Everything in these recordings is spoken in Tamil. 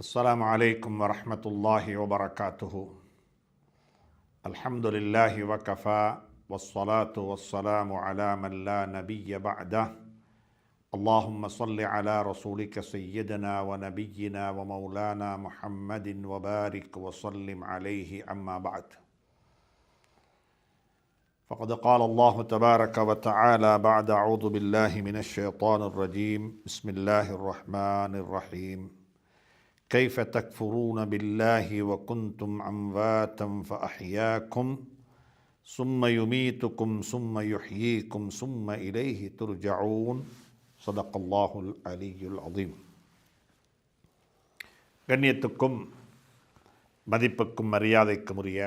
السلام عليكم ورحمة الله وبركاته. الحمد لله وكفى والصلاة والسلام على من لا نبي بعده. اللهم صل على رسولك سيدنا ونبينا ومولانا محمد وبارك وسلم عليه. أما بعد، فقد قال الله تبارك وتعالى بعد أعوذ بالله من الشيطان الرجيم. بسم الله الرحمن الرحيم. كيف تكفرون بالله وكنتم أمواتا فأحياكم ثم يميتكم ثم يحييكم ثم إليه ترجعون. صدق الله العلي العظيم. கண்ணியத்துக்கும் மதிப்புக்கும் மரியாதைக்கும் உரிய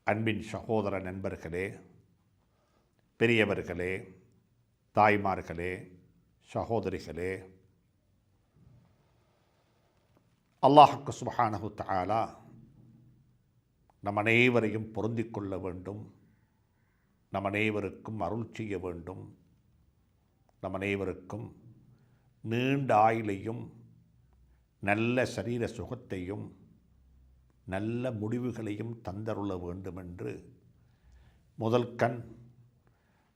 அன்பின் சகோதர நண்பர்களே, பெரியவர்களே, தாய்மார்களே, சகோதரிகளே, அல்லாஹுக்கு சுப்ஹானஹு தஆலா நம் அனைவரையும் பொருந்திக் கொள்ள வேண்டும், நம் அனைவருக்கும் அருள் செய்ய வேண்டும், நம் அனைவருக்கும் நீண்ட ஆயுளையும் நல்ல சரீர சுகத்தையும் நல்ல முடிவுகளையும் தந்தருள வேண்டும் என்று முதல் கண்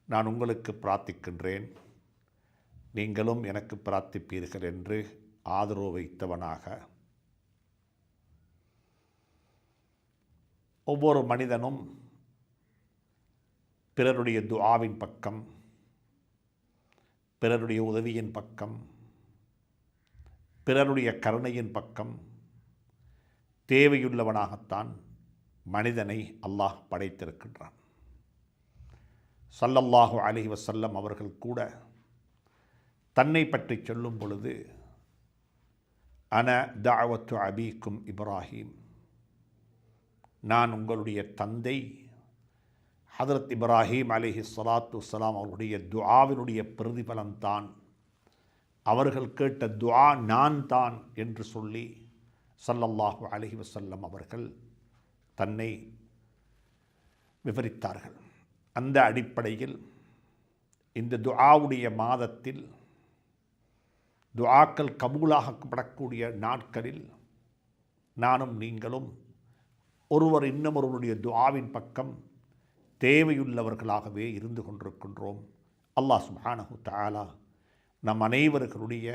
நான் உங்களுக்கு பிரார்த்திக்கின்றேன். நீங்களும் எனக்கு பிரார்த்திப்பீர்கள் என்று ஆதரவு வைத்தவனாக, ஒவ்வொரு மனிதனும் பிறருடைய துஆவின் பக்கம், பிறருடைய உதவியின் பக்கம், பிறருடைய கருணையின் பக்கம் தேவையுள்ளவனாகத்தான் மனிதனை அல்லாஹ் படைத்திருக்கின்றான். ஸல்லல்லாஹு அலைஹி வஸல்லம் அவர்கள் கூட தன்னை பற்றி சொல்லும் பொழுது, அன தஅவத்து அபீக்கும் இப்ராஹீம், நான் உங்களுடைய தந்தை ஹதரத் இப்ராஹீம் அலைஹி ஸலாத்து வஸ்ஸலாம் அவர்களுடைய துஆவினுடைய பிரதிபலன்தான், அவர்கள் கேட்ட துஆ நான் தான் என்று சொல்லி ஸல்லல்லாஹு அலைஹி வஸல்லம் அவர்கள் தன்னை விவரித்தார்கள். அந்த அடிப்படையில் இந்த துஆவுடைய மாதத்தில், துஆக்கள் கபூலாகப்படக்கூடிய நாட்களில் நானும் நீங்களும் ஒருவர் இன்னமொருவருடைய துஆவின் பக்கம் தேவையுள்ளவர்களாகவே இருந்து கொண்டிருக்கின்றோம். அல்லாஹ் சுப்ஹானஹு தஆலா நம் அனைவர்களுடைய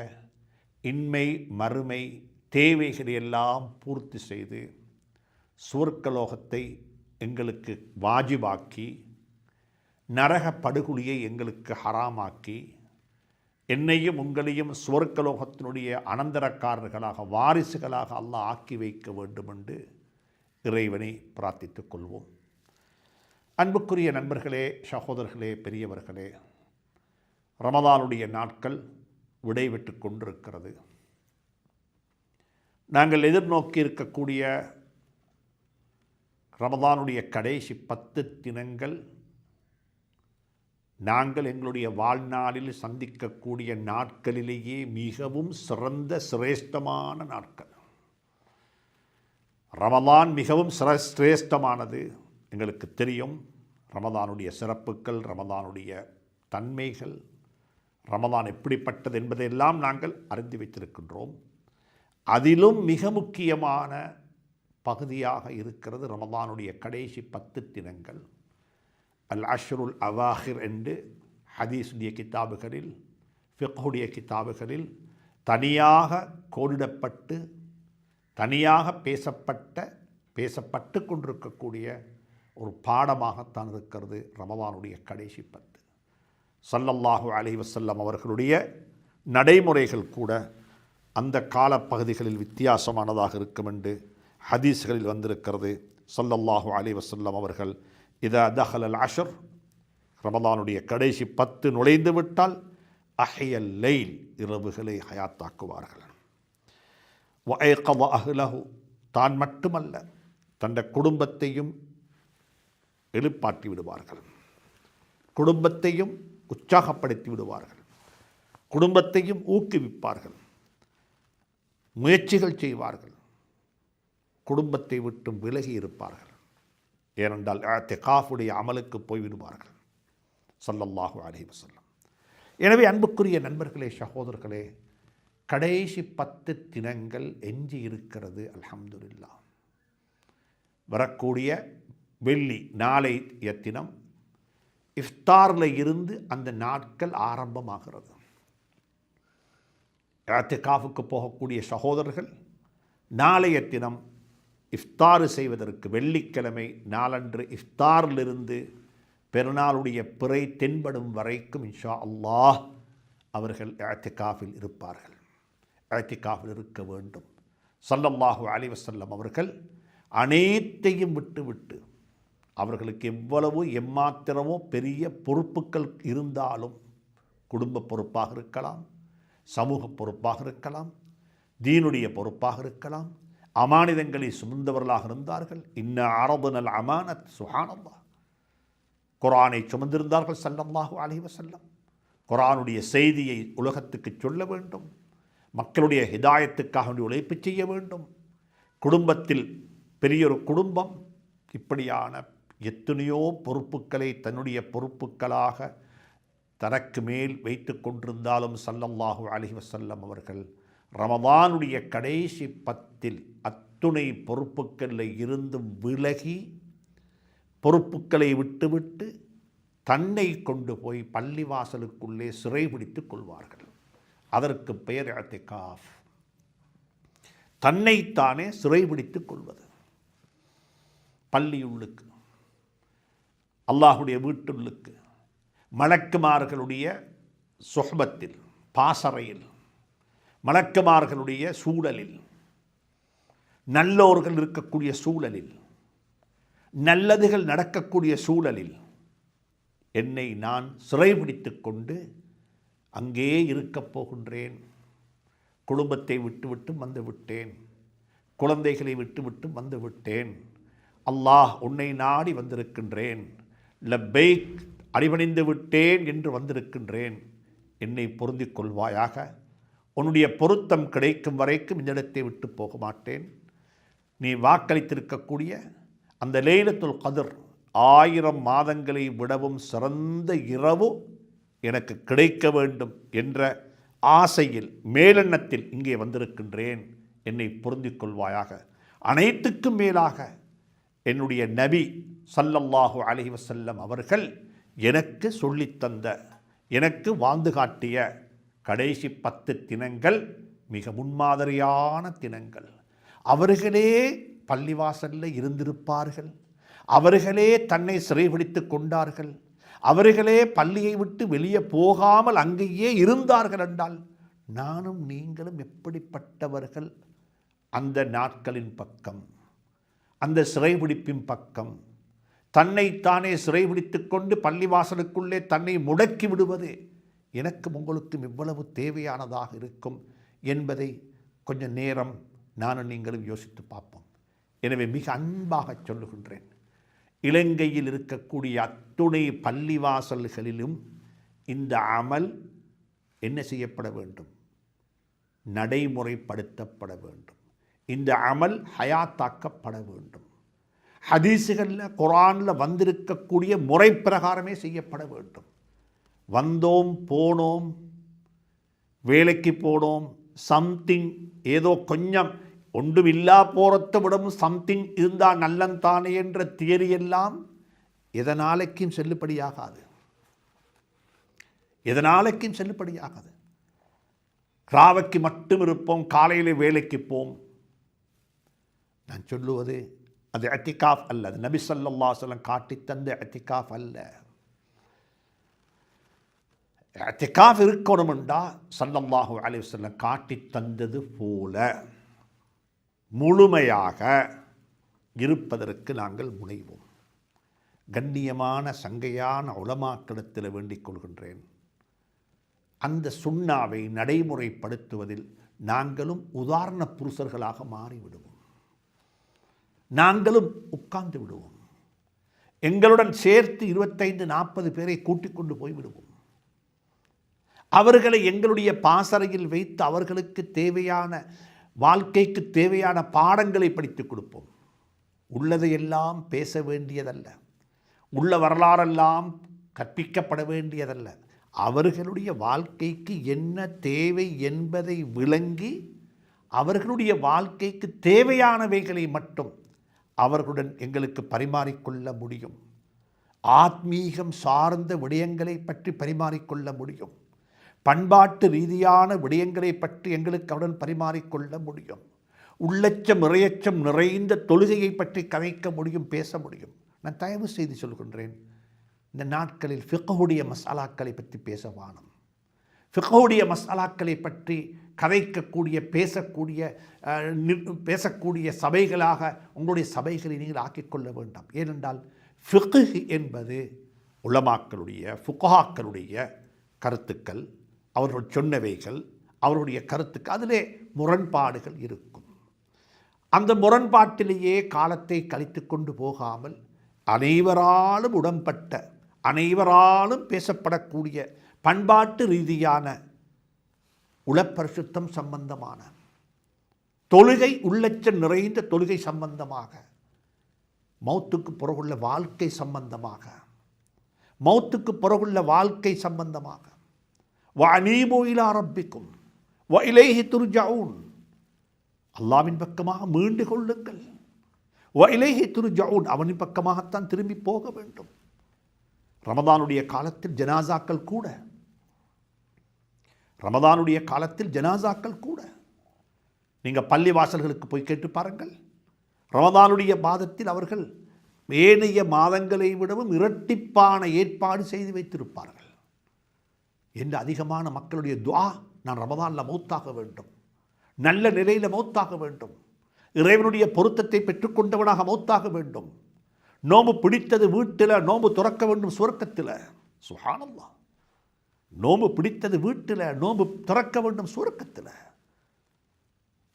இன்மை மறுமை தேவைகளையெல்லாம் பூர்த்தி செய்து சுவர்க்கலோகத்தை எங்களுக்கு வாஜிபாக்கி, நரக படுகொலியை எங்களுக்கு ஹராமாக்கி, என்னையும் உங்களையும் சுவர்க்கலோகத்தினுடைய அனந்தரக்காரர்களாக, வாரிசுகளாக அல்லாஹ் ஆக்கி வைக்க வேண்டும் என்று இறைவனை பிரார்த்தித்துக் கொள்வோம். அன்புக்குரிய நண்பர்களே, சகோதரர்களே, பெரியவர்களே, ரமதானுடைய நாட்கள் விடைபெற்று கொண்டிருக்கிறது. நாங்கள் எதிர்நோக்கி இருக்கக்கூடிய ரமதானுடைய கடைசி 10 தினங்கள் நாங்கள் எங்களுடைய வாழ்நாளில் சந்திக்கக்கூடிய நாட்களிலேயே மிகவும் சிறந்த சிரேஷ்டமான நாட்கள். ரமதான் மிகவும் சிரேஷ்டமானது. எங்களுக்கு தெரியும் ரமதானுடைய சிறப்புகள், ரமதானுடைய தன்மைகள், ரமதான் எப்படிப்பட்டது என்பதையெல்லாம் நாங்கள் அறிந்து வைத்திருக்கின்றோம். அதிலும் மிக முக்கியமான பகுதியாக இருக்கிறது ரமதானுடைய கடைசி 10 தினங்கள். அல் அஷ்ருல் அவாஹிர் என்று ஹதீஸுடைய கிதாபுகளில், ஃபிக்ஹுடைய கிதாபுகளில் தனியாக கோடிடப்பட்டு, தனியாக பேசப்பட்டு கொண்டிருக்கக்கூடிய ஒரு பாடமாகத்தான் இருக்கிறது ரமதானுடைய கடைசி 10. ஸல்லல்லாஹு அலைஹி வஸல்லம் அவர்களுடைய நடைமுறைகள் கூட அந்த காலப்பகுதிகளில் வித்தியாசமானதாக இருக்கும் என்று ஹதீஸ்களில் வந்திருக்கிறது. ஸல்லல்லாஹு அலைஹி வஸல்லம் அவர்கள் இதா தஹலல் அஷ்ர், ரமதானுடைய கடைசி 10 நுழைந்து விட்டால் அஹ்யல் லைல், இரவுகளை ஹயாத்தாக்குவார்கள். வஐகத அஹ்லஹு, தான் மட்டுமல்ல தன் குடும்பத்தையும் எழுப்பாட்டி விடுவார்கள், குடும்பத்தையும் உற்சாகப்படுத்தி விடுவார்கள், குடும்பத்தையும் ஊக்குவிப்பார்கள், முயற்சிகள் செய்வார்கள், குடும்பத்தை விட்டு விலகி இருப்பார்கள். ஏனென்றால் இஅ்திகாஃபுடைய அமலுக்கு போய்விடுவார்கள். ஸல்லல்லாஹு அலைஹி வஸல்லம். எனவே அன்புக்குரிய நண்பர்களே, சகோதரர்களே, கடைசி 10 தினங்கள் எஞ்சி இருக்கிறது. அல்ஹம்துலில்லாஹ். வரக்கூடிய வெள்ளி நாளைய தினம் இஃப்தாரில் இருந்து அந்த நாட்கள் ஆரம்பமாகிறது. இஅ்திகாஃபுக்கு போகக்கூடிய சகோதரர்கள் நாளைய தினம் இஃப்தார் செய்வதற்கு வெள்ளிக்கிழமை நாளன்று இஃப்தாரிலிருந்து பெருநாளுடைய பிறை தென்படும் வரைக்கும் இன்ஷா அல்லாஹ் அவர்கள் இஅ்திகாஃபில் இருப்பார்கள். இஅ்திகாஃபில் இருக்க வேண்டும். ஸல்லல்லாஹு அலைஹி வஸல்லம் அவர்கள் அனைத்தையும் விட்டுவிட்டு அவர்களுக்கு எவ்வளவு எம்மாத்திரமோ பெரிய பொறுப்புகள் இருந்தாலும், குடும்ப பொறுப்பாக இருக்கலாம், சமூக பொறுப்பாக இருக்கலாம், தீனுடைய பொறுப்பாக இருக்கலாம், அமானிதங்களை சுமந்தவர்களாக இருந்தார்கள். இன்ன அரதுனல் அமானத் சுப்ஹானல்லாஹ். குர்ஆனை சுமந்திருந்தார்கள் ஸல்லல்லாஹு அலைஹி வஸல்லம். குர்ஆனுடைய செய்தியை உலகத்துக்கு சொல்ல வேண்டும், மக்களுடைய ஹிதாயத்துக்காக உழைப்பு செய்ய வேண்டும். குடும்பத்தில் பெரியொரு குடும்பம் இப்படியான எத்தனையோ பொறுப்புகளை தன்னுடைய பொறுப்புகளாக தனக்கு மேல் வைத்து கொண்டிருந்தாலும் ஸல்லல்லாஹு அலைஹி வஸல்லம் அவர்கள் ரமதானுடைய கடைசி 10 அத்துணை பொறுப்புகளில் இருந்தும் விலகி பொறுப்புகளை விட்டுவிட்டு தன்னை கொண்டு போய் பள்ளிவாசலுக்குள்ளே சிறைபிடித்துக் கொள்வார்கள். அதற்கு பெயர் இஅ்திகாஃப். தன்னைத்தானே சிறைபிடித்துக் கொள்வது. பள்ளியுள்ளுக்கு, அல்லாஹுடைய வீட்டுள்ளுக்கு, மலக்குமார்களுடைய சுஹ்பத்தில், பாசறையில், மலக்குமார்களுடைய சூழலில், நல்லோர்கள் இருக்கக்கூடிய சூழலில், நல்லதுகள் நடக்கக்கூடிய சூழலில் என்னை நான் சிறைபிடித்து கொண்டு அங்கே இருக்கப் போகின்றேன். குடும்பத்தை விட்டுவிட்டு வந்து விட்டேன், குழந்தைகளை விட்டுவிட்டு வந்து விட்டேன். அல்லாஹ் உன்னை நாடி வந்திருக்கின்றேன், லப்பைக் அடிபணிந்து விட்டேன் என்று வந்திருக்கின்றேன், என்னை பொருந்திக் கொள்வாயாக. உன்னுடைய பொருத்தம் கிடைக்கும் வரைக்கும் இந்த இடத்தை விட்டு போக மாட்டேன். நீ வாக்களித்திருக்கக்கூடிய அந்த லைலத்துல் கத்ர் 1000 மாதங்களை விடவும் சிறந்த இரவு எனக்கு கிடைக்க வேண்டும் என்ற ஆசையில், மேலெண்ணத்தில் இங்கே வந்திருக்கின்றேன், என்னை பொருந்திக் கொள்வாயாக. அனைத்துக்கும் மேலாக என்னுடைய நபி ஸல்லல்லாஹு அலைஹி வஸல்லம் அவர்கள் எனக்கு சொல்லித்தந்த, எனக்கு வாழ்ந்து காட்டிய கடைசி 10 தினங்கள் மிக முன்மாதிரியான தினங்கள். அவர்களே பள்ளிவாசலில் இருந்திருப்பார்கள், அவர்களே தன்னை சிறைபிடித்து கொண்டார்கள், அவர்களே பள்ளியை விட்டு வெளியே போகாமல் அங்கேயே இருந்தார்கள் என்றால் நானும் நீங்களும் எப்படிப்பட்டவர்கள்? அந்த நாட்களின் பக்கம், அந்த சிறைபிடிப்பின் பக்கம், தன்னைத்தானே சிறைபிடித்து கொண்டு பள்ளிவாசலுக்குள்ளே தன்னை முடக்கி விடுவது எனக்கும் உங்களுக்கும் எவ்வளவு தேவையானதாக இருக்கும் என்பதை கொஞ்சம் நேரம் நானும் நீங்களும் யோசித்து பார்ப்போம். எனவே மிக அன்பாக சொல்லுகின்றேன், இலங்கையில் இருக்கக்கூடிய அத்துணை பள்ளிவாசல்களிலும் இந்த அமல் என்ன செய்யப்பட வேண்டும்? நடைமுறைப்படுத்தப்பட வேண்டும். இந்த அமல் ஹயாத்தாக்கப்பட வேண்டும். ஹதீஸுகளில், குர்ஆனில் வந்திருக்கக்கூடிய முறை பிரகாரமே செய்யப்பட வேண்டும். வந்தோம் போனோம், வேலைக்கு போனோம், சம்திங் ஏதோ கொஞ்சம் ஒன்றுமில்லா போகிறத விடவும் சம்திங் இருந்தால் நல்லந்தானே என்ற தியரியெல்லாம் எதனாலைக்கும் செல்லுபடியாகாது, எதனாலைக்கும் செல்லுபடியாகாது. ராவைக்கு மட்டும் இருப்போம், காலையில் வேலைக்கு போம். நான் சொல்லுவது அது இஅ்திகாஃப் அல்ல, அது நபி ஸல்லல்லாஹு அலைஹி வஸல்லம் காட்டித் தந்த இஅ்திகாஃப் அல்ல. இஅ்திகாஃப் இருக்கணும்டா ஸல்லல்லாஹு அலைஹி வஸல்லம் காட்டித் தந்தது போல முழுமையாக இருப்பதற்கு நாங்கள் முனைவோம். கண்ணியமான சங்கையான உலமாக்களிடத்தில் வேண்டிக் கொள்கின்றேன், அந்த சுன்னாவை நடைமுறைப்படுத்துவதில் நாங்களும் உதாரண புருஷர்களாக மாறிவிடுவோம். நாங்களும் உட்கார்ந்து விடுவோம். எங்களுடன் சேர்த்து 25-40 பேரை கூட்டிக் கொண்டு போய்விடுவோம். அவர்களை எங்களுடைய பாசறையில் வைத்து அவர்களுக்கு தேவையான, வாழ்க்கைக்கு தேவையான பாடங்களை படித்துக் கொடுப்போம். உள்ளதையெல்லாம் பேச வேண்டியதல்ல, உள்ள வரலாறெல்லாம் கற்பிக்கப்பட வேண்டியதல்ல. அவர்களுடைய வாழ்க்கைக்கு என்ன தேவை என்பதை விளங்கி அவர்களுடைய வாழ்க்கைக்கு தேவையானவைகளை மட்டும் அவர்களுடன் எங்களுக்கு பரிமாறிக்கொள்ள முடியும். ஆத்மீகம் சார்ந்த விடயங்களை பற்றி பரிமாறிக்கொள்ள முடியும். பண்பாட்டு ரீதியான விடயங்களை பற்றி எங்களுக்கு அவருடன் பரிமாறிக்கொள்ள முடியும். உள்ளச்சம் இறையச்சம் நிறைந்த தொழுகையை பற்றி கதைக்க முடியும், பேச முடியும். நான் தயவு செய்து சொல்கின்றேன், இந்த நாட்களில் ஃபிக்ஹுடைய மசாலாக்களை பற்றி பேச வானம். ஃபிக்ஹுடைய மசாலாக்களை பற்றி கதைக்கக்கூடிய பேசக்கூடிய சபைகளாக உங்களுடைய சபைகளை நீங்கள் ஆக்கிக்கொள்ள வேண்டாம். ஏனென்றால் ஃபிக்ஹ் என்பது உலமாக்களுடைய ஃபுக்ஹாக்களுடைய கருத்துக்கள், அவர்கள் சொன்னவைகள், அவருடைய கருத்துக்கள், அதிலே முரண்பாடுகள் இருக்கும். அந்த முரண்பாட்டிலேயே காலத்தை கழித்து கொண்டு போகாமல் அனைவராலும் உடன்பட்ட, அனைவராலும் பேசப்படக்கூடிய பண்பாட்டு ரீதியான உளப்பரிசுத்தம் சம்பந்தமான தொழுகை, உள்ளச்சம் நிறைந்த தொழுகை சம்பந்தமாக, மௌத்துக்கு பிறகுள்ள வாழ்க்கை சம்பந்தமாக, மௌத்துக்கு பிறகுள்ள வாழ்க்கை சம்பந்தமாக, வஅனீபு இலா ரப்பிக்கும் வஇலைஹி துர்ஜஊன், அல்லாஹ்வின் பக்கமாக மீண்டு கொள்ளுங்கள். வஇலைஹி துர்ஜஊன், அவனின் பக்கமாகத்தான் திரும்பி போக வேண்டும். ரமதானுடைய காலத்தில் ஜனாசாக்கள் கூட, ரமதானுடைய காலத்தில் ஜனாசாக்கள் கூட, நீங்கள் பள்ளி வாசல்களுக்கு போய் கேட்டு பாருங்கள். ரமதானுடைய மாதத்தில் அவர்கள் ஏனைய மாதங்களை விடவும் இரட்டிப்பான ஏற்பாடு செய்து வைத்திருப்பார்கள். என்று அதிகமான மக்களுடைய துஆ, நான் ரமதானில் மௌத்தாக வேண்டும், நல்ல நிலையில் மௌத்தாக வேண்டும், இறைவனுடைய பொருத்தத்தை பெற்றுக்கொண்டவனாக மௌத்தாக வேண்டும், நோம்பு பிடித்தது வீட்டில், நோம்பு துறக்க வேண்டும் சுவர்க்கத்தில். சுப்ஹானல்லாஹ், நோம்பு பிடித்தது வீட்டில், நோம்பு திறக்க வேண்டும் சுவர்க்கத்தில்.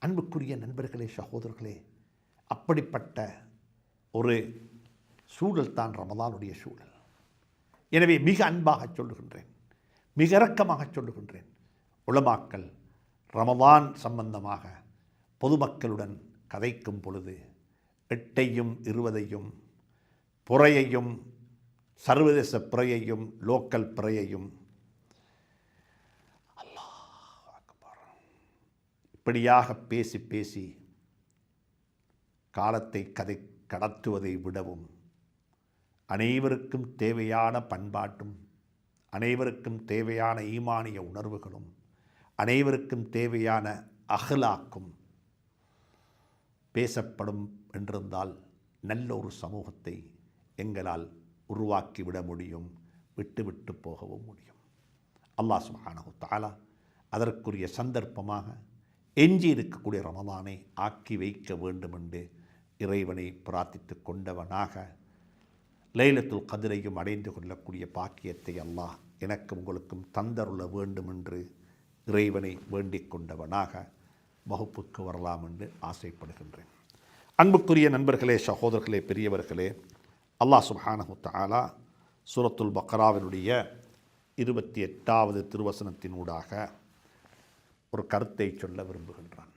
அன்புக்குரிய நண்பர்களே, சகோதரர்களே, அப்படிப்பட்ட ஒரு சூழல் தான் ரமதானுடைய சூழல். எனவே மிக அன்பாக சொல்லுகின்றேன், மிக இரக்கமாக சொல்லுகின்றேன், உலமாக்கள் ரமதான் சம்பந்தமாக பொதுமக்களுடன் கதைக்கும் பொழுது 8ஐயும் 20ஐயும் புறையையும் சர்வதேச பிறையையும் லோக்கல் பிறையையும் அல்லாஹ் அக்பர் இப்படியாக பேசி பேசி காலத்தை கடத்துவதை விடவும் அனைவருக்கும் தேவையான பண்பாட்டும், அனைவருக்கும் தேவையான ஈமானிய உணர்வுகளும், அனைவருக்கும் தேவையான அஹ்லாக்கும் பேசப்படும் என்றிருந்தால் நல்ல ஒரு சமூகத்தை எங்களால் உருவாக்கிவிட முடியும், விட்டு போகவும் முடியும். அல்லாஹ் சுப்ஹானஹு தஆலா அதற்குரிய சந்தர்ப்பமாக எஞ்சி இருக்கக்கூடிய ரமதானை ஆக்கி வைக்க வேண்டும் என்று இறைவனை பிரார்த்தித்து கொண்டவனாக லைலத்துல் கத்ரையும் அடைந்து கொள்ளக்கூடிய பாக்கியத்தை அல்லாஹ் எனக்கும் உங்களுக்கும் தந்தருள வேண்டும் என்று இறைவனை வேண்டிக் கொண்டவனாக வகுப்புக்கு வரலாம் என்று ஆசைப்படுகின்றேன். அன்புக்குரிய நண்பர்களே, சகோதரர்களே, பெரியவர்களே, அல்லாஹ் சுப்ஹானஹு தஆலா சூரத்துல் பக்ராவினுடைய 28வது திருவசனத்தினூடாக ஒரு கருத்தை சொல்ல விரும்புகின்றான்.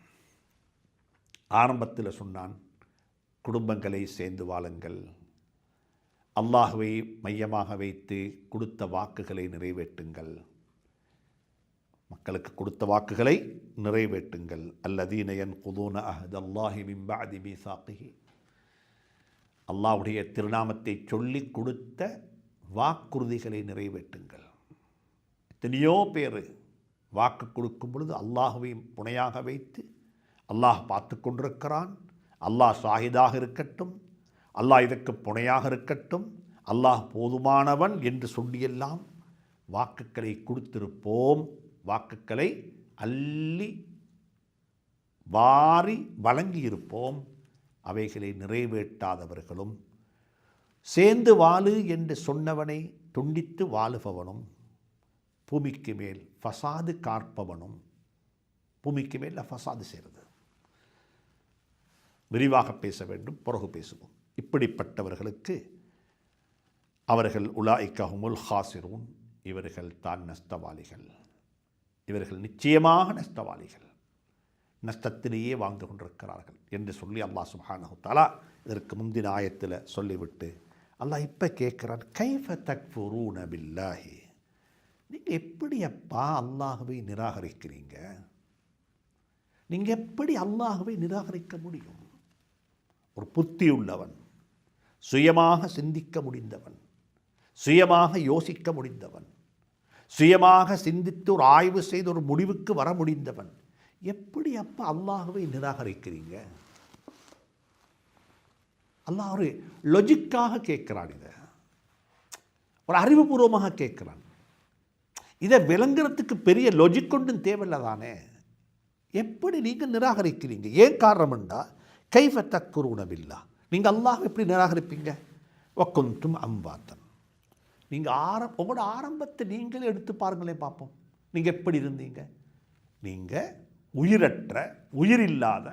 ஆரம்பத்தில் சொன்னான், குடும்பங்களை சேர்ந்து வாழுங்கள், அல்லாஹ்வை மையமாக வைத்து கொடுத்த வாக்குகளை நிறைவேற்றுங்கள், மக்களுக்கு கொடுத்த வாக்குகளை நிறைவேற்றுங்கள். அல்லதீன யன்குதூன அஹ்தல்லாஹி மின் பஅதி மீசாகிஹி, அல்லாஹ்வுடைய திருநாமத்தை சொல்லி கொடுத்த வாக்குறுதிகளை நிறைவேற்றுங்கள். எத்தனையோ பேர் வாக்கு கொடுக்கும் பொழுது அல்லாஹ்வை புனையாக வைத்து, அல்லாஹ் பார்த்து கொண்டிருக்கிறான், அல்லாஹ் ஷாஹிதாக இருக்கட்டும், அல்லாஹ் இதற்கு புனையாக இருக்கட்டும், அல்லாஹ் போதுமானவன் என்று சொல்லியெல்லாம் வாக்குகளை கொடுத்திருப்போம். வாக்குகளை அள்ளி வாரி வழங்கியிருப்போம். அவைகளை நிறைவேற்றாதவர்களும், சேர்ந்து வாழு என்று சொன்னவனை துண்டித்து வாழுபவனும், பூமிக்கு மேல் ஃபசாது காற்பவனும், பூமிக்கு மேல் ஃபசாது செய்கிறது. விரிவாக பேச வேண்டும், பிறகு பேசுவோம். இப்படிப்பட்டவர்களுக்கு அவர்கள் உலாயிக ஹுமுல் ஹாசிரூன், இவர்கள் தான் நஷ்டவாளிகள், இவர்கள் நிச்சயமாக நஷ்டவாளிகள், நஷ்டத்திலேயே வாழ்ந்து கொண்டிருக்கிறார்கள் என்று சொல்லி அல்லாஹ் சுப்ஹானஹு தஆலா இதற்கு முந்தின ஆயத்தில் சொல்லிவிட்டு அல்லாஹ் இப்போ கேட்குறான், கைஃப தக்ஃபுரூன பில்லாஹி, நீங்கள் எப்படி அப்பா அல்லாஹ்வை நிராகரிக்கிறீங்க? நீங்கள் எப்படி அல்லாஹ்வை நிராகரிக்க முடியும்? ஒரு புத்தி உள்ளவன், சுயமாக சிந்திக்க முடிந்தவன், சுயமாக யோசிக்க முடிந்தவன், சுயமாக சிந்தித்து ஒரு ஆய்வு செய்து ஒரு முடிவுக்கு வர முடிந்தவன், எப்படி அப்பா அல்லாஹ்வை நிராகரிக்கிறீங்க? அல்லாஹ் ஒரு லொஜிக்காக கேட்குறான், இதை ஒரு அறிவுபூர்வமாக கேட்குறான். இதை விளங்குறதுக்கு பெரிய லொஜிக் ஒன்றும் தேவையில்லை தானே. எப்படி நீங்கள் நிராகரிக்கிறீங்க? ஏன் காரணம்ண்டா கைஃப தக்ஃபுரூன பில்லாஹ், நீங்கள் அல்லாஹ் எப்படி நிராகரிப்பீங்க? வகுந்தும் அம்வாத்தன், நீங்கள் உங்களோட ஆரம்பத்தை நீங்களே எடுத்து பாருங்களேன் பார்ப்போம். நீங்கள் எப்படி இருந்தீங்க? நீங்கள் உயிரற்ற உயிரில்லாத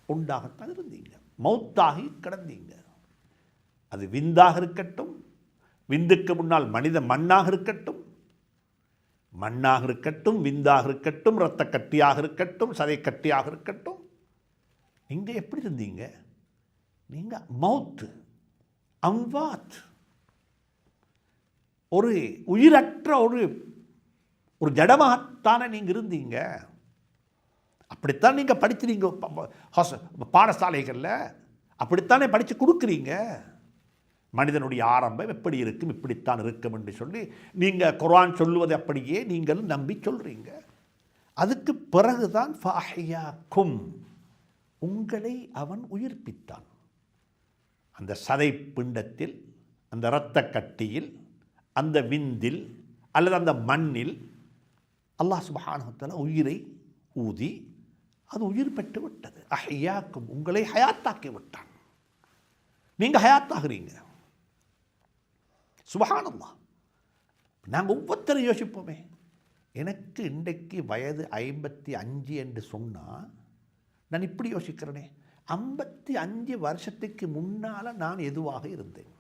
உண்டாகத்தான் இருந்தீங்க, மௌத்தாகி கிடந்தீங்க. அது விந்தாக இருக்கட்டும், விந்துக்கு முன்னால் மனித மண்ணாக இருக்கட்டும், மண்ணாக இருக்கட்டும், விந்தாக இருக்கட்டும், இரத்த கட்டியாக இருக்கட்டும், சதை கட்டியாக இருக்கட்டும், நீங்கள் எப்படி இருந்தீங்க? நீங்கள் மௌத்து, அம்வாத், ஒரு உயிரற்ற ஒரு ஜடமாகத்தானே நீங்கள் இருந்தீங்க. அப்படித்தான் நீங்கள் படிக்கிறீங்க பாடசாலைகளில், அப்படித்தானே படித்து கொடுக்குறீங்க. மனிதனுடைய ஆரம்பம் எப்படி இருக்கும், இப்படித்தான் இருக்கும் என்று சொல்லி நீங்கள் குர்ஆன் சொல்லுவதை அப்படியே நீங்கள் நம்பி சொல்கிறீங்க. அதுக்கு பிறகுதான் ஃபாஹியாக்கும், உங்களை அவன் உயிர்ப்பித்தான். அந்த சதை பிண்டத்தில், அந்த இரத்த கட்டியில், அந்த விந்தில் அல்லது அந்த மண்ணில் அல்லாஹ் சுப்ஹானஹு வ தஆலா உயிரை ஊதி அது உயிர் பெற்று விட்டது. அஹ்யாக்கும், உங்களை ஹயாத்தாக்கி விட்டான். நீங்கள் ஹயாத்தாகிறீங்க. சுப்ஹானல்லாஹ். நாங்கள் ஒவ்வொருத்தரும் யோசிப்போமே, எனக்கு இன்றைக்கு வயது 55 என்று சொன்னால் நான் இப்படி யோசிக்கிறேனே, 55 வருஷத்துக்கு முன்னால் நான் எதுவாக இருந்தேன்?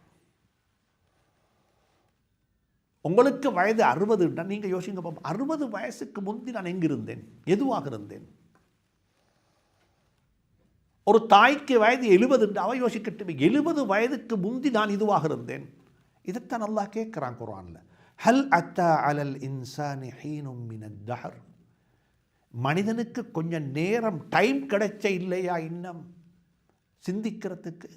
உங்களுக்கு வயது 60 நீங்கள் யோசிங்க பார்ப்போம், 60 வயசுக்கு முந்தி நான் எங்கே இருந்தேன், எதுவாக இருந்தேன்? ஒரு தாய்க்கு வயது 70 அவ யோசிக்கட்டுமே, 70 வயதுக்கு முந்தி நான் இதுவாக இருந்தேன். இதைத்தான் அல்லாஹ் கேட்குறான் குர்ஆனில். ஹல் அத்தா அலல் இன்சானி ஹீனும் மினத் தஹர், மனிதனுக்கு கொஞ்சம் நேரம் டைம் கிடைச்ச இல்லையா இன்னும் சிந்திக்கிறதுக்கு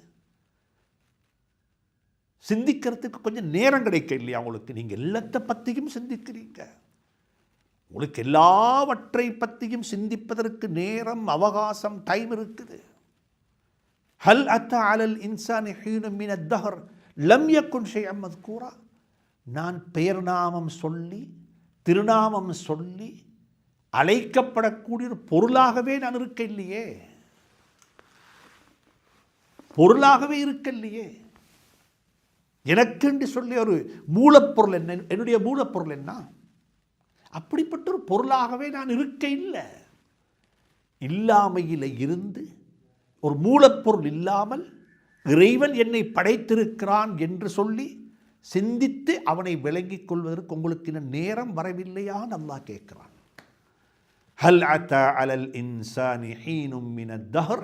கொஞ்சம் நேரம் கிடைக்க இல்லையா உங்களுக்கு? நீங்கள் எல்லாத்தை பற்றியும் சிந்திக்கிறீங்க, உங்களுக்கு எல்லாவற்றை பற்றியும் சிந்திப்பதற்கு நேரம், அவகாசம், டைம் இருக்குது. ஹல் அத்தா அலல் இன்சானி ஹீனும் மினத் தஹர் லம் யகுன் ஷைஅன் மذ்கூரா, நான் பெயர் நாமம் சொல்லி திருநாமம் சொல்லி அழைக்கப்படக்கூடிய ஒரு பொருளாகவே நான் இருக்க இல்லையே, பொருளாகவே இருக்க இல்லையே. எனக்கென்று சொல்லி ஒரு மூலப்பொருள் என்ன, என்னுடைய மூலப்பொருள் என்ன, அப்படிப்பட்ட ஒரு பொருளாகவே நான் இருக்க இல்லை. இல்லாமையில் இருந்து ஒரு மூலப்பொருள் இல்லாமல் இறைவன் என்னை படைத்திருக்கிறான் என்று சொல்லி சிந்தித்து அவனை விளங்கிக் கொள்வதற்கு உங்களுக்கு இன்னும் நேரம் வரவில்லையான்னு அல்லாஹ் கேட்கிறான். ஹல் அத்தா அலல் இன்சானி ஹீனும் மினத் தஹர்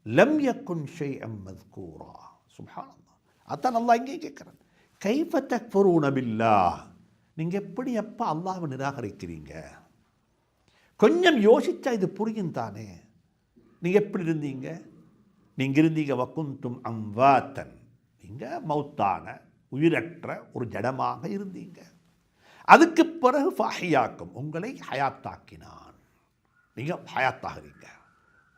லம் யகுன் ஷைஅன் மذ்கூரா. சுப்ஹானல்லாஹ். அதான் அல்லாஹ் இங்கே கேட்குறான், கைஃப தக்ஃபுரூன பில்லாஹ், நீங்கள் எப்படி அப்பா அல்லாஹ்வை நிராகரிக்கிறீங்க? கொஞ்சம் யோசிச்சா இது புரியும் தானே. நீங்கள் எப்படி இருந்தீங்க? நீங்கள் இருந்தீங்க வகுந்தும் அம்வாத்தன், நீங்கள் மௌத்தான உயிரற்ற ஒரு ஜடமாக இருந்தீங்க. அதுக்கு பிறகு ஃபாஹியாக்கும், உங்களை ஹயாத்தாக்கினான். நீங்கள் ஹயாத்தாகிறீங்க,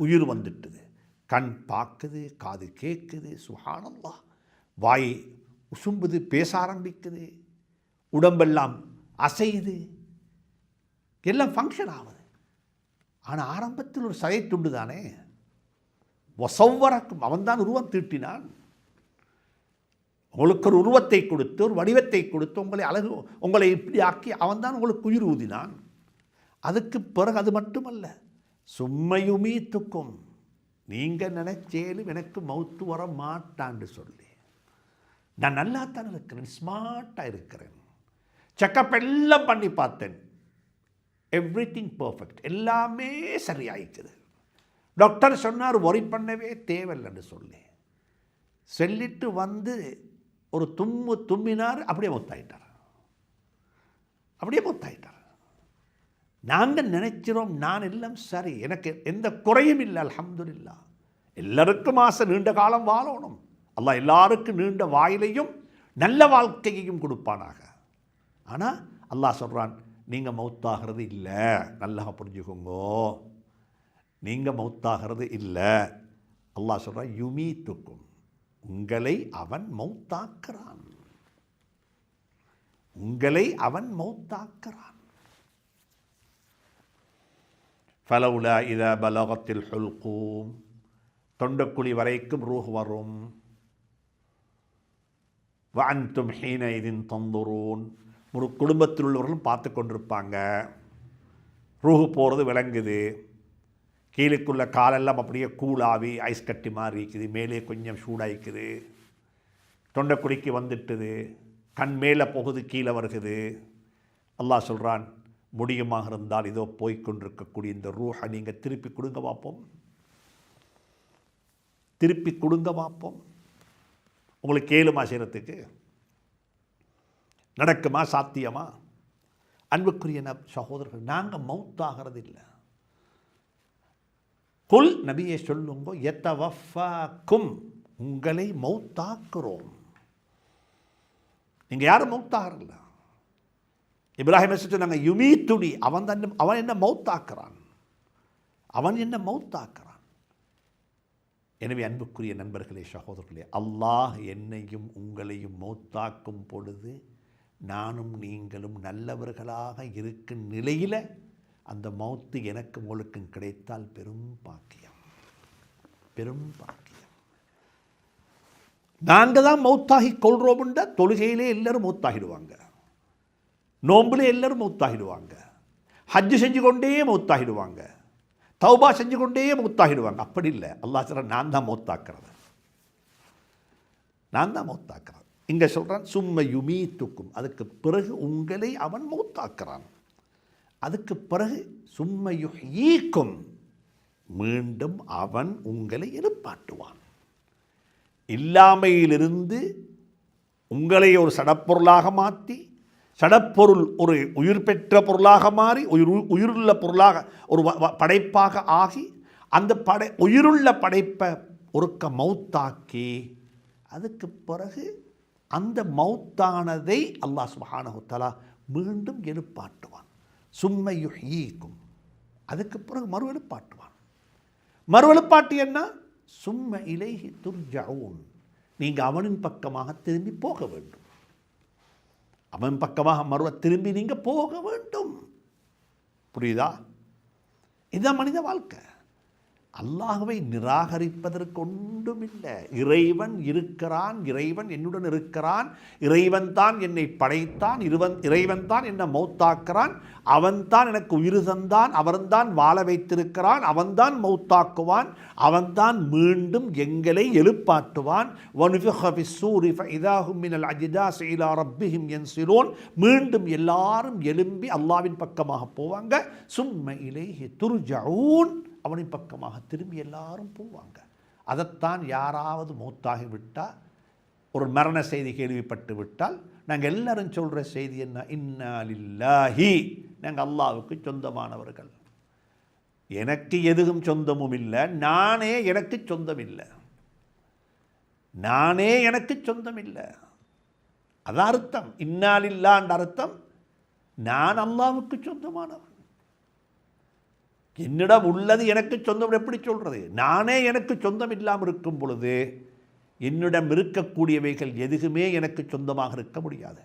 உயிர் வந்துட்டுது, கண் பார்க்குது, காது கேட்குது, சுப்ஹானல்லாஹ், வாய் உசும்புது, பேச ஆரம்பிக்குது, உடம்பெல்லாம் அசையுது, எல்லாம் ஃபங்க்ஷன் ஆகுது. ஆனால் ஆரம்பத்தில் ஒரு சதை துண்டு தானே. வசவ்வரக்கும், அவன்தான் உருவம் தீட்டினான். உங்களுக்கு ஒரு உருவத்தை கொடுத்து, ஒரு வடிவத்தை கொடுத்து, உங்களை இப்படி ஆக்கி அவன்தான் உங்களுக்கு உயிர் ஊதினான். அதுக்கு பிறகு அது மட்டுமல்ல, சும்மையுமீத்துக்கும், நீங்கள் நினைச்சேலும் எனக்கு மௌத்து வர மாட்டான்னு சொல்லி, நான் நல்லாத்தான் இருக்கிறேன், ஸ்மார்ட்டாக இருக்கிறேன், செக்கப் எல்லாம் பண்ணி பார்த்தேன், எவ்ரிதிங் பர்ஃபெக்ட், எல்லாமே சரியாயிக்குது, டாக்டர் சொன்னார் ஒரி பண்ணவே தேவையில்லைன்னு சொல்லி சொல்லிட்டு வந்து ஒரு தும்மினார், அப்படியே மொத்தாயிட்டார். அப்படியே மௌத்தாயிட்டார். நாங்கள் நினைக்கிறோம் நான் எல்லாம் சரி, எனக்கு எந்த குறையும் இல்லை, அல்ஹம்துலில்லாஹ். எல்லாருக்கும் ஆசை நீண்ட காலம் வாழணும். அல்லாஹ் எல்லாருக்கும் நீண்ட வாயிலையும் நல்ல வாழ்க்கையையும் கொடுப்பானாக. ஆனால் அல்லாஹ் சொல்கிறான், நீங்கள் மௌத்தாகிறது இல்லை. நல்லா புரிஞ்சுக்கோங்கோ, நீங்கள் மௌத்தாகிறது இல்லை. அல்லாஹ் சொல்கிறான், யுமீத்துக்கும், உங்களை அவன் மௌத்தாக்குறான், உங்களை அவன் மௌத்தாக்குறான். ஃபலவுலா இதா பலகத்தில் ஹுல்கூம், தொண்டக்குழி வரைக்கும் ரூஹ் வரும். வஅன்தும் ஹீனைதின் தந்துரூன், ஒரு குடும்பத்தில் உள்ளவர்களும் பார்த்து கொண்டிருப்பாங்க. ரூஹு போகிறது விளங்குது. கீழுக்குள்ள காலெல்லாம் அப்படியே கூலாவி ஐஸ் கட்டி மாதிரி இருக்குது, மேலே கொஞ்சம் சூடாயிக்குது. தொண்டைக்குழிக்கு வந்துட்டுது, கண் மேலே போகுது, கீழே வருகுது. அல்லாஹ் சொல்கிறான், முடியுமாக இருந்தால் இதோ போய்கொண்டிருக்கக்கூடிய இந்த ரூஹை நீங்கள் திருப்பி கொடுங்க பார்ப்போம், திருப்பி கொடுங்க பார்ப்போம். உங்களுக்கு ஏழுமா செய்கிறதுக்கு நடக்குமா, சாத்தியமா? அன்புக்குரிய சகோதரர்கள், நாங்கள் மௌத்தாகிறது இல்லை. குல், நபியை சொல்லுங்க, யதவஃபாக்கும், உங்களை மௌத்தாக்குறோம். நீங்கள் யாரும் மௌத்தாகிறல்ல. இப்ராஹிம் சொன்னாங்க, யுமீத்துடி, அவன் என்ன மௌத்தாக்குறான், அவன் என்ன மௌத்தாக்குறான். எனவே அன்புக்குரிய நண்பர்களே, சகோதரர்களே, அல்லாஹ் என்னையும் உங்களையும் மௌத்தாக்கும் பொழுது நானும் நீங்களும் நல்லவர்களாக இருக்கும் நிலையில் அந்த மௌத்து எனக்கு உங்களுக்கும் கிடைத்தால் பெரும் பாக்கியம், பெரும் பாக்கியம். நாங்கள் தான் மௌத்தாகி கொள்றோம்ன்ற தொழுகையிலே எல்லாரும் மௌத்தாகிடுவாங்க, நோம்பிலே எல்லாரும் மௌத்தாகிடுவாங்க, ஹஜ்ஜு செஞ்சு கொண்டே மௌத்தாகிடுவாங்க, தௌபா செஞ்சு கொண்டே மௌத்தாகிடுவாங்க. அப்படி இல்லை. அல்லாஹ் சொல்கிறான், நான் தான் மௌத்தாக்குறது, நான் தான் மௌத்தாக்குறது. இங்கே சொல்கிறான், சும்ம யுமீத்துக்கும், அதுக்கு பிறகு உங்களை அவன் மௌத்தாக்குறான். அதுக்கு பிறகு சும்ம யுஹ்யீக்கும், மீண்டும் அவன் உங்களை எழுப்பாட்டுவான். இல்லாமையிலிருந்து உங்களை ஒரு சடப்பொருளாக மாற்றி, சடப்பொருள் ஒரு உயிர் பெற்ற பொருளாக மாறி, உயிருள்ள பொருளாக ஒரு படைப்பாக ஆகி, அந்த உயிருள்ள படைப்பை ஒருக்க மௌத்தாக்கி, அதுக்கு பிறகு அந்த மௌத்தானதை அல்லாஹ் சுப்ஹானஹு தஆலா மீண்டும் எழுப்பாட்டுவான். சும்ம யுஹ்யீக்கும், அதுக்கு பிறகு மறுவெழுப்பாட்டுவான். மறுவெழுப்பாட்டு என்ன? சும்ம இலைஹி துர்ஜஊன், நீங்கள் அவனின் பக்கமாக திரும்பி போக வேண்டும். அவன் பக்கமாக திரும்பி நீங்கள் போக வேண்டும். புரியுதா? இதுதான் மனித வாழ்க்கை. அல்லாஹ்வை நிராகரிப்பதற்கு ஒன்றும் இல்லை. இறைவன் இருக்கிறான், இறைவன் என்னுடன் இருக்கிறான், இறைவன் தான் என்னை படைத்தான், இறைவன் தான் என்னை மௌத்தாக்குறான், அவன்தான் எனக்கு உயிர் தந்தான், அவன்தான் வாழ வைத்திருக்கிறான், அவன்தான் மௌத்தாக்குவான், அவன்தான் மீண்டும் எங்களை எழுப்பாட்டுவான். மீண்டும் எல்லாரும் எழும்பி அல்லாஹ்வின் பக்கமாக போவாங்க. சும்ம இலைஹி துர்ஜஊன், அவனின் பக்கமாக திரும்பி எல்லாரும் போவாங்க. அதைத்தான் யாராவது மௌத்தாகி விட்டால், ஒரு மரண செய்தி கேள்விப்பட்டு விட்டால், நாங்கள் எல்லாரும் சொல்கிற செய்தி என்ன? இன்னா லில்லாஹி, நாங்கள் அல்லாஹ்வுக்கு சொந்தமானவர்கள், எனக்கு எதுவும் சொந்தமும் இல்லை, நானே எனக்கு சொந்தம் இல்லை, நானே எனக்கு சொந்தம் இல்லை. அதான் அர்த்தம். இன்னா லில்லாஹ்ன்ற அர்த்தம், நான் அல்லாஹ்வுக்கு சொந்தமானவன், என்னிடம் உள்ளது எனக்கு சொந்தம். எப்படி சொல்கிறது? நானே எனக்கு சொந்தம் இல்லாமல் இருக்கும் பொழுது என்னிடம் இருக்கக்கூடியவைகள் எதுவுமே எனக்கு சொந்தமாக இருக்க முடியாது.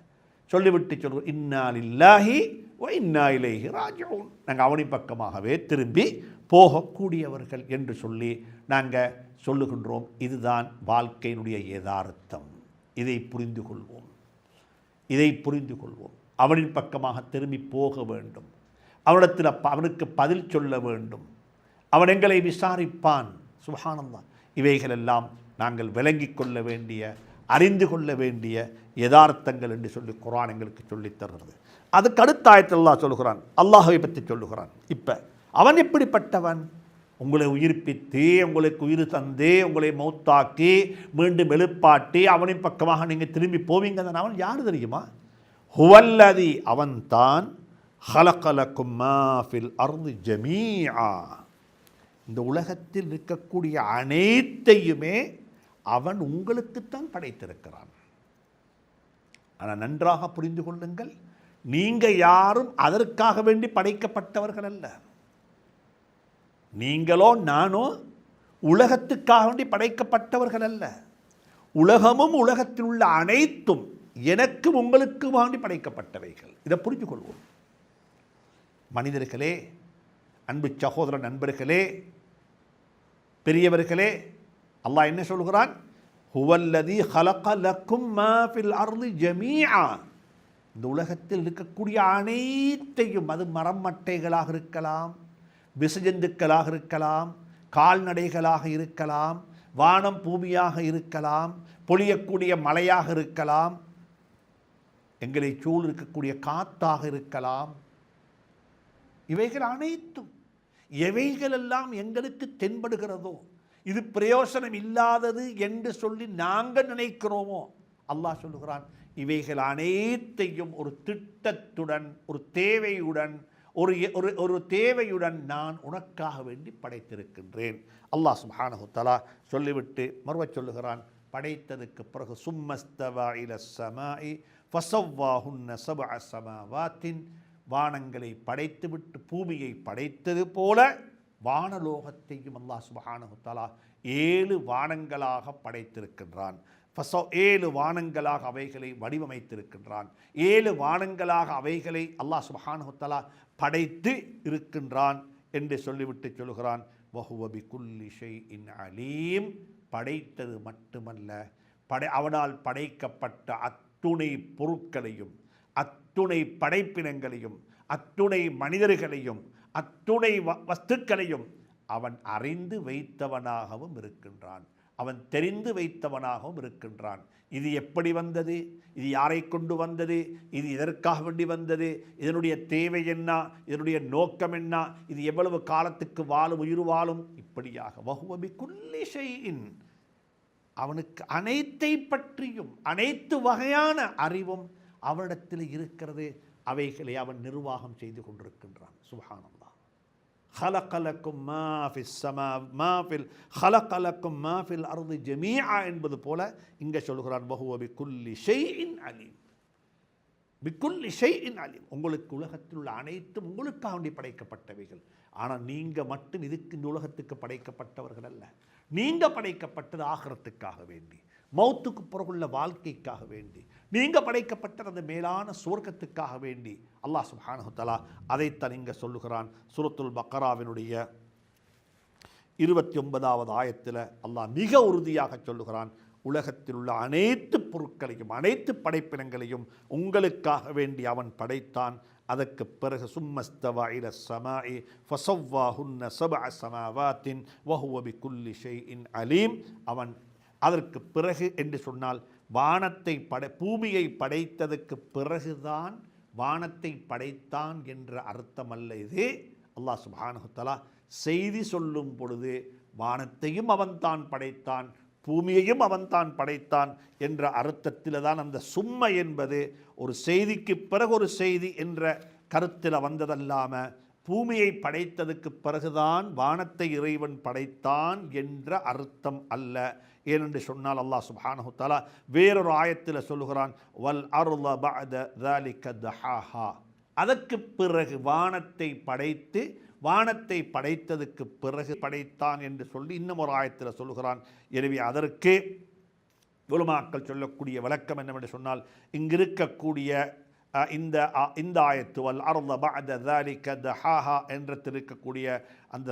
சொல்லிவிட்டு சொல்கிறோம், இன்னா லில்லாஹி வ இன்னா இலைஹி ராஜிஊன், நாங்கள் அவனின் பக்கமாகவே திரும்பி போகக்கூடியவர்கள் என்று சொல்லி நாங்கள் சொல்லுகின்றோம். இதுதான் வாழ்க்கையினுடைய யதார்த்தம். இதை புரிந்து கொள்வோம், இதை புரிந்து கொள்வோம். அவனின் பக்கமாக திரும்பி போக வேண்டும், அவனிடத்தில் அவனுக்கு பதில் சொல்ல வேண்டும், அவன் எங்களை விசாரிப்பான். சுப்ஹானல்லாஹ். இவைகளெல்லாம் நாங்கள் விளங்கிக் கொள்ள வேண்டிய, அறிந்து கொள்ள வேண்டிய யதார்த்தங்கள் என்று சொல்லி குர்ஆன் எங்களுக்கு சொல்லித் தருகிறது. அதுக்கு அடுத்த ஆயத்தில் அல்லாஹ் சொல்லுகிறான், அல்லாஹ்வை பற்றி சொல்லுகிறான். இப்போ அவன் எப்படிப்பட்டவன்? உங்களை உயிர்ப்பித்து, உங்களுக்கு உயிர் தந்து, உங்களை மௌத்தாக்கி, மீண்டும் எழுப்பாட்டி, அவனின் பக்கமாக நீங்கள் திரும்பி போவீங்க. அவன் யார் தெரியுமா? ஹுவல்லதி அவன்தான் ஹலகலக்கும் மா ஃபில் அர்தி ஜமீஆ, இந்த உலகத்தில் இருக்கக்கூடிய அனைத்தையுமே அவன் உங்களுக்குத்தான் படைத்திருக்கிறான். ஆனால் நன்றாக புரிந்து கொள்ளுங்கள், நீங்கள் யாரும் அதற்காக வேண்டி படைக்கப்பட்டவர்கள் அல்ல. நீங்களோ நானோ உலகத்துக்காக வேண்டி படைக்கப்பட்டவர்கள் அல்ல. உலகமும் உலகத்தில் உள்ள அனைத்தும் எனக்கும் உங்களுக்கு வேண்டி படைக்கப்பட்டவைகள். இதை புரிந்து கொள்வோம். மனிதர்களே, அன்பு சகோதர நண்பர்களே, பெரியவர்களே, அல்லாஹ் என்ன சொல்கிறான்? ஹுவல்லதி ஹலக லக்கும் மா ஃபில் அர்தி ஜமீஆ, இந்த உலகத்தில் இருக்கக்கூடிய அனைத்தையும், அது மரம் மட்டைகளாக இருக்கலாம், விசஜந்துக்களாக இருக்கலாம், கால்நடைகளாக இருக்கலாம், வானம் பூமியாக இருக்கலாம், பொழியக்கூடிய மலையாக இருக்கலாம், எங்களை சூழ் இருக்கக்கூடிய காத்தாக இருக்கலாம், இவைகள் அனைத்தும் எவைகளெல்லாம் எங்களுக்கு தென்படுகிறதோ, இது பிரயோசனம் இல்லாதது என்று சொல்லி நாங்கள் நினைக்கிறோமோ, அல்லாஹ் சொல்லுகிறான் இவைகள் அனைத்தையும் ஒரு திட்டத்துடன், ஒரு தேவையுடன், ஒரு தேவையுடன் நான் உனக்காக வேண்டி படைத்திருக்கின்றேன். அல்லாஹ் சுப்ஹானஹு தஆலா சொல்லிவிட்டு மறுவ சொல்லுகிறான், படைத்ததுக்கு பிறகு சும்மஸ்தவா இலஸ் ஸமாஇ ஃபஸவ்வாஹுன்ன சப்அ ஸமாவாத்தின், வானங்களை படைத்துவிட்டு பூமியை படைத்தது போல வானலோகத்தையும் அல்லாஹ் சுப்ஹானஹு தஆலா 7 வானங்களாக படைத்திருக்கின்றான். 7 வானங்களாக அவைகளை வடிவமைத்திருக்கின்றான். 7 வானங்களாக அவைகளை அல்லாஹ் சுப்ஹானஹு தஆலா படைத்து இருக்கின்றான் என்று சொல்லிவிட்டு சொல்கிறான், வஹுவ பிகுல்லி ஷைஇன் அலீம், படைத்தது மட்டுமல்ல, அவனால் படைக்கப்பட்ட அத்துணை பொருட்களையும், அத்துணை படைப்பினங்களையும், அத்துணை மனிதர்களையும், அத்துணை வஸ்துக்களையும் அவன் அறிந்து வைத்தவனாகவும் இருக்கின்றான், அவன் தெரிந்து வைத்தவனாகவும் இருக்கின்றான். இது எப்படி வந்தது, இது யாரை கொண்டு வந்தது, இது எதற்காக வேண்டி வந்தது, இதனுடைய தேவை என்ன, இதனுடைய நோக்கம் என்ன, இது எவ்வளவு காலத்துக்கு வாழும், உயிர் வாழும், இப்படியாக வஹுவ பிகுல்லி ஷைஇன், அவனுக்கு அனைத்தை பற்றியும் அனைத்து வகையான அறிவும் அவனிடத்தில் இருக்கிறது. அவைகளை அவன் நிர்வாகம் செய்து கொண்டிருக்கின்றான். சுப்ஹானல்லாஹ். خلق لكم ما في السماء ما في خلق لكم ما في الارض جميعا என்பது போல இங்க சொல்கிறான் وهو بكل شيء عليم. بكل شيء عليم, உங்களுக்கு உலகத்தில் உள்ள அனைத்தும் உங்களுக்காக வேண்டி படைக்கப்பட்டவைகள். ஆனால் நீங்க மட்டும் இதுக்கு இந்த உலகத்துக்கு படைக்கப்பட்டவர்கள் அல்ல. நீங்க படைக்கப்பட்டது ஆகிரத்துக்காக வேண்டி, மௌத்துக்கு பிறகுள்ள வாழ்க்கைக்காக வேண்டி, நீங்க படைக்கப்பட்ட அந்த மேலான சுவர்க்கத்துக்காக வேண்டி அல்லாஹ் சுப்ஹானஹு தஆலா அதைத்தான் இங்க சொல்லுகிறான். சூரத்துல் பக்கராவினுடைய 29வது ஆயத்தில் அல்லாஹ் மிக உறுதியாக சொல்லுகிறான், உலகத்தில் உள்ள அனைத்து பொருட்களையும் அனைத்து படைப்பினங்களையும் உங்களுக்காக வேண்டி அவன் படைத்தான். அதற்கு பிறகு சும்மஸ்தவா இலஸ் ஸமாஇ ஃபஸவ்வாஹுன்ன சப்அ ஸமாவாத்தின் வஹுவ பிகுல்லி ஷைஇன் அலீம். அவன் அதற்கு பிறகு என்று சொன்னால் வானத்தை பூமியை படைத்ததற்கு பிறகுதான் வானத்தை படைத்தான் என்ற அர்த்தம் அல்ல இது. அல்லாஹ் சுப்ஹானஹு தஆலா செய்தி சொல்லும் பொழுது வானத்தையும் அவன்தான் படைத்தான், பூமியையும் அவன்தான் படைத்தான் என்ற அர்த்தத்தில் தான் அந்த சும்ம என்பது ஒரு செய்திக்கு பிறகு ஒரு செய்தி என்ற கருத்தில் வந்ததல்லாமல் பூமியை படைத்ததுக்கு பிறகுதான் வானத்தை இறைவன் படைத்தான் என்ற அர்த்தம் அல்ல. ஏனென்று சொன்னால் அல்லாஹ் சுப்ஹானஹு தஆலா வேறொரு ஆயத்தில் சொல்லுகிறான், வல் அர்த பஅத ذلك தஹாஹா, அதற்கு பிறகு வானத்தை படைத்து வானத்தை படைத்ததுக்கு பிறகு படைத்தான் என்று சொல்லி இன்னும் ஒரு ஆயத்தில் சொல்லுகிறான். எனவே அதற்கு உலமாக்கள் சொல்லக்கூடிய விளக்கம் என்னவென்று சொன்னால், இங்கிருக்கக்கூடிய இந்த ஆயத்து வல் அர்த பஅத ذلك தஹாஹா என்று இருக்கக்கூடிய அந்த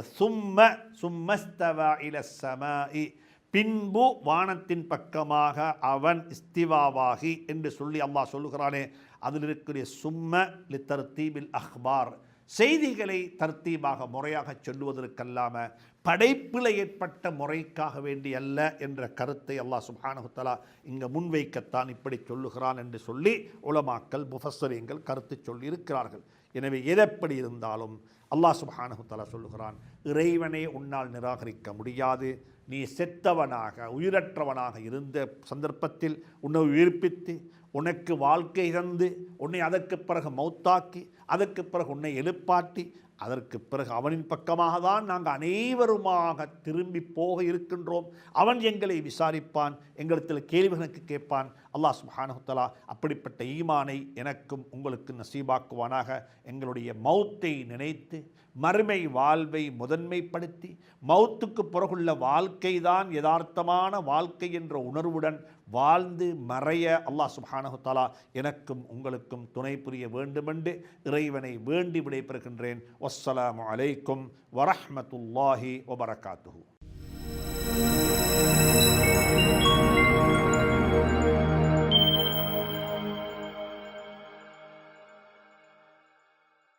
சும்மஸ்தவா இலஸ் ஸமாஇ, பின்பு வானத்தின் பக்கமாக அவன் இஸ்திவாவாகி என்று சொல்லி அல்லாஹ் சொல்லுகிறானே, அதில் இருக்கிற சும்ம லித்தர்தீபில் அஹ்பார், செய்திகளை தர்த்தீபாக முறையாக சொல்லுவதற்கல்லாமல் படைப்பில் ஏற்பட்ட முறைக்காக வேண்டி அல்ல என்ற கருத்தை அல்லாஹ் சுப்ஹானஹு வ தஆலா இங்கே முன்வைக்கத்தான் இப்படி சொல்லுகிறான் என்று சொல்லி உலமாக்கள் முஃபஸ்ஸரீன்கள் கருத்து சொல்லி இருக்கிறார்கள். எனவே எதெப்படி இருந்தாலும் அல்லாஹ் சுப்ஹானஹு வ தஆலா சொல்லுகிறான், இறைவனை உன்னால் நிராகரிக்க முடியாது. நீ செத்தவனாக உயிரற்றவனாக இருந்த சந்தர்ப்பத்தில் உன்னை உயிர்ப்பித்து உனக்கு வாழ்க்கை தந்து உன்னை அதற்கு பிறகு மௌத்தாக்கி அதற்கு பிறகு உன்னை எழுப்பாட்டி அதற்கு பிறகு அவனின் பக்கமாக தான் நாங்கள் அனைவருமாக திரும்பி போக இருக்கின்றோம். அவன் எங்களை விசாரிப்பான், எங்களிடத்தில் கேள்விகளுக்கு கேட்பான். அல்லாஹ் சுப்ஹானஹு வ தஆலா அப்படிப்பட்ட ஈமானை எனக்கும் உங்களுக்கு நசீபாக்குவானாக. எங்களுடைய மௌத்தை நினைத்து மறுமை வாழ்வை முதன்மைப்படுத்தி மௌத்துக்கு பிறகுள்ள வாழ்க்கை தான் யதார்த்தமான வாழ்க்கை என்ற உணர்வுடன் வாழ்ந்து மறைய அல்லாஹ் சுப்ஹானஹு வ தஆலா எனக்கும் உங்களுக்கும் துணை புரிய வேண்டுமென்று இறைவனை வேண்டி விடைபெறுகின்றேன். வஸ்ஸலாமு அலைக்கும் வரஹ்மத்துல்லாஹி வபரகாத்துஹு.